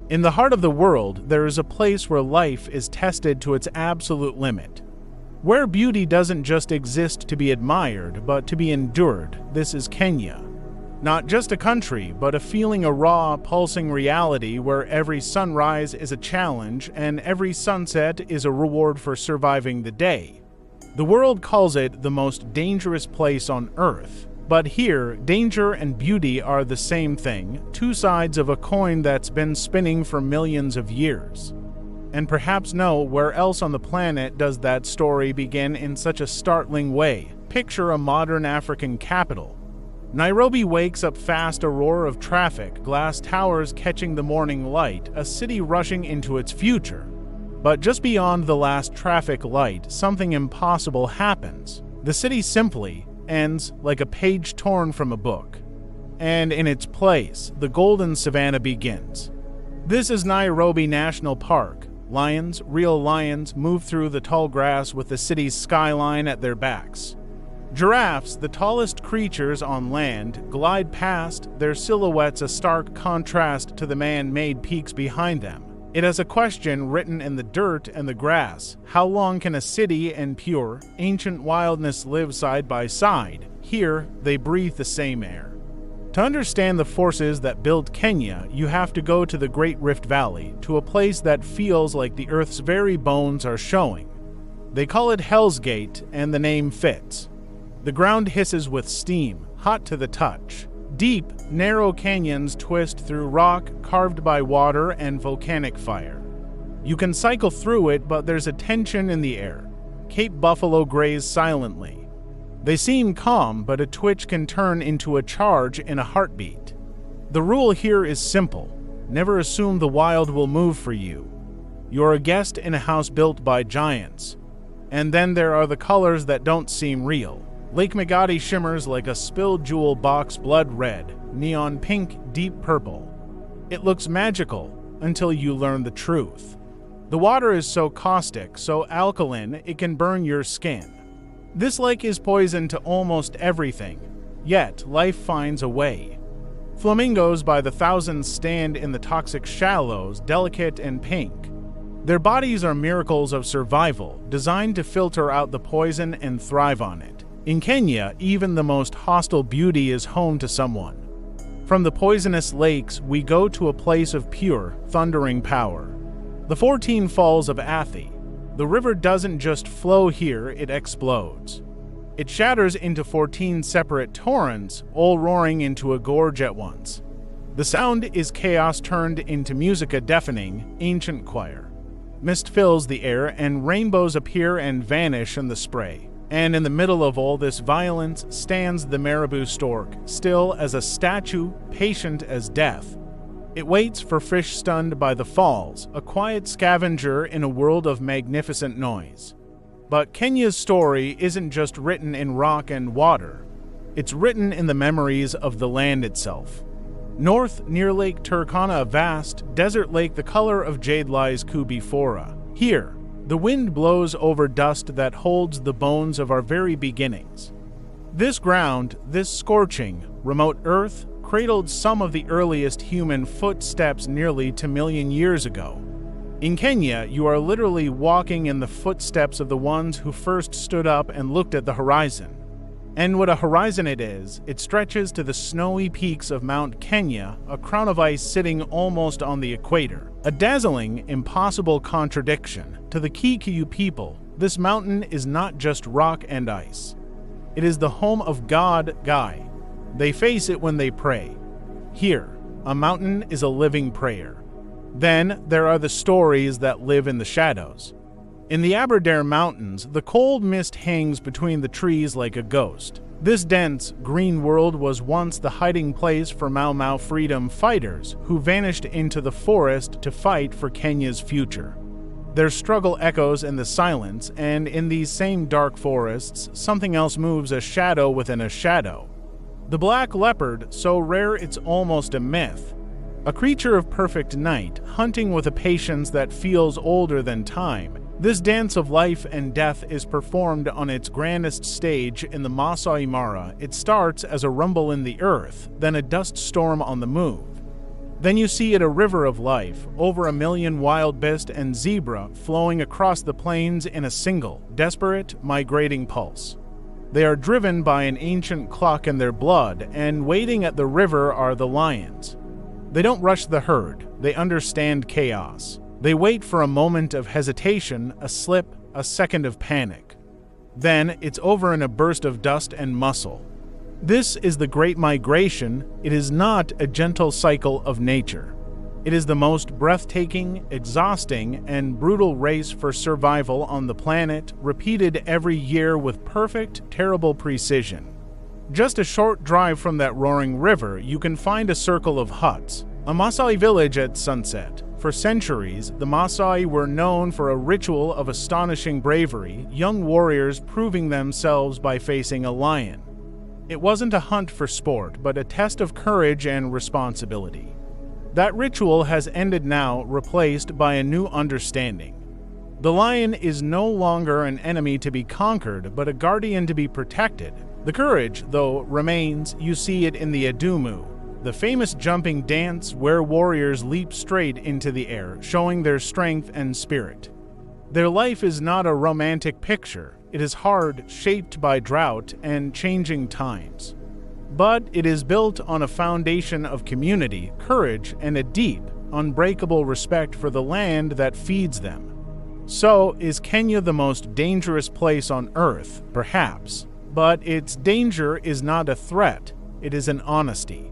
In the heart of the world, there is a place where life is tested to its absolute limit. Where beauty doesn't just exist to be admired, but to be endured. This is Kenya. Not just a country, but a feeling, a raw, pulsing reality where every sunrise is a challenge and every sunset is a reward for surviving the day. The world calls it the most dangerous place on Earth. But here, danger and beauty are the same thing, two sides of a coin that's been spinning for millions of years. And perhaps where else on the planet does that story begin in such a startling way? Picture a modern African capital. Nairobi wakes up fast, a roar of traffic, glass towers catching the morning light, a city rushing into its future. But just beyond the last traffic light, something impossible happens. The city simply ends like a page torn from a book. And in its place, the golden savanna begins. This is Nairobi National Park. Lions, real lions, move through the tall grass with the city's skyline at their backs. Giraffes, the tallest creatures on land, glide past, their silhouettes a stark contrast to the man-made peaks behind them. It has a question written in the dirt and the grass. How long can a city and pure, ancient wildness live side by side? Here, they breathe the same air. To understand the forces that built Kenya, you have to go to the Great Rift Valley, to a place that feels like the Earth's very bones are showing. They call it Hell's Gate, and the name fits. The ground hisses with steam, hot to the touch. Deep, narrow canyons twist through rock carved by water and volcanic fire. You can cycle through it, but there's a tension in the air. Cape buffalo graze silently. They seem calm, but a twitch can turn into a charge in a heartbeat. The rule here is simple. Never assume the wild will move for you. You're a guest in a house built by giants. And then there are the colors that don't seem real. Lake Magadi shimmers like a spilled jewel box, blood red, neon pink, deep purple. It looks magical until you learn the truth. The water is so caustic, so alkaline, it can burn your skin. This lake is poison to almost everything, yet life finds a way. Flamingos by the thousands stand in the toxic shallows, delicate and pink. Their bodies are miracles of survival, designed to filter out the poison and thrive on it. In Kenya, even the most hostile beauty is home to someone. From the poisonous lakes, we go to a place of pure, thundering power. The 14 Falls of Athi. The river doesn't just flow here, it explodes. It shatters into 14 separate torrents, all roaring into a gorge at once. The sound is chaos turned into music, a deafening, ancient choir. Mist fills the air, and rainbows appear and vanish in the spray. And in the middle of all this violence stands the marabou stork, still as a statue, patient as death. It waits for fish stunned by the falls, a quiet scavenger in a world of magnificent noise. But Kenya's story isn't just written in rock and water. It's written in the memories of the land itself. North, near Lake Turkana, a vast desert lake the color of jade, lies Kubifora. Here, the wind blows over dust that holds the bones of our very beginnings. This ground, this scorching, remote earth, cradled some of the earliest human footsteps nearly 2 million years ago. In Kenya, you are literally walking in the footsteps of the ones who first stood up and looked at the horizon. And what a horizon it is! It stretches to the snowy peaks of Mount Kenya, a crown of ice sitting almost on the equator. A dazzling, impossible contradiction. To the Kikuyu people, this mountain is not just rock and ice. It is the home of God, Guy. They face it when they pray. Here, a mountain is a living prayer. Then there are the stories that live in the shadows. In the Aberdare Mountains, the cold mist hangs between the trees like a ghost. This dense, green world was once the hiding place for Mau Mau freedom fighters who vanished into the forest to fight for Kenya's future. Their struggle echoes in the silence, and in these same dark forests, something else moves, a shadow within a shadow. The black leopard, so rare it's almost a myth. A creature of perfect night, hunting with a patience that feels older than time. This dance of life and death is performed on its grandest stage in the Maasai Mara. It starts as a rumble in the earth, then a dust storm on the move. Then you see it a river of life, over 1,000,000 wildest and zebra flowing across the plains in a single, desperate, migrating pulse. They are driven by an ancient clock in their blood, and waiting at the river are the lions. They don't rush the herd, they understand chaos. They wait for a moment of hesitation, a slip, a second of panic. Then it's over in a burst of dust and muscle. This is the Great Migration. It is not a gentle cycle of nature. It is the most breathtaking, exhausting, and brutal race for survival on the planet, repeated every year with perfect, terrible precision. Just a short drive from that roaring river, you can find a circle of huts, a Maasai village at sunset. For centuries, the Maasai were known for a ritual of astonishing bravery, young warriors proving themselves by facing a lion. It wasn't a hunt for sport, but a test of courage and responsibility. That ritual has ended now, replaced by a new understanding. The lion is no longer an enemy to be conquered, but a guardian to be protected. The courage, though, remains. You see it in the adumu, the famous jumping dance where warriors leap straight into the air, showing their strength and spirit. Their life is not a romantic picture. It is hard, shaped by drought and changing times. But it is built on a foundation of community, courage, and a deep, unbreakable respect for the land that feeds them. So, is Kenya the most dangerous place on Earth? Perhaps. But its danger is not a threat, it is an honesty.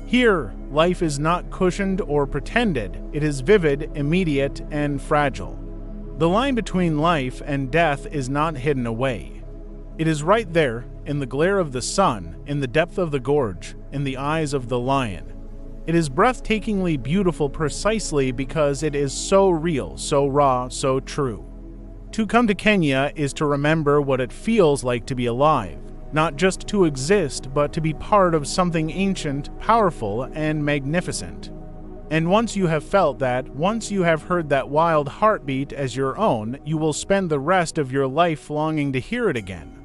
Here, life is not cushioned or pretended, it is vivid, immediate, and fragile. The line between life and death is not hidden away. It is right there, in the glare of the sun, in the depth of the gorge, in the eyes of the lion. It is breathtakingly beautiful precisely because it is so real, so raw, so true. To come to Kenya is to remember what it feels like to be alive, not just to exist, but to be part of something ancient, powerful, and magnificent. And once you have felt that, once you have heard that wild heartbeat as your own, you will spend the rest of your life longing to hear it again.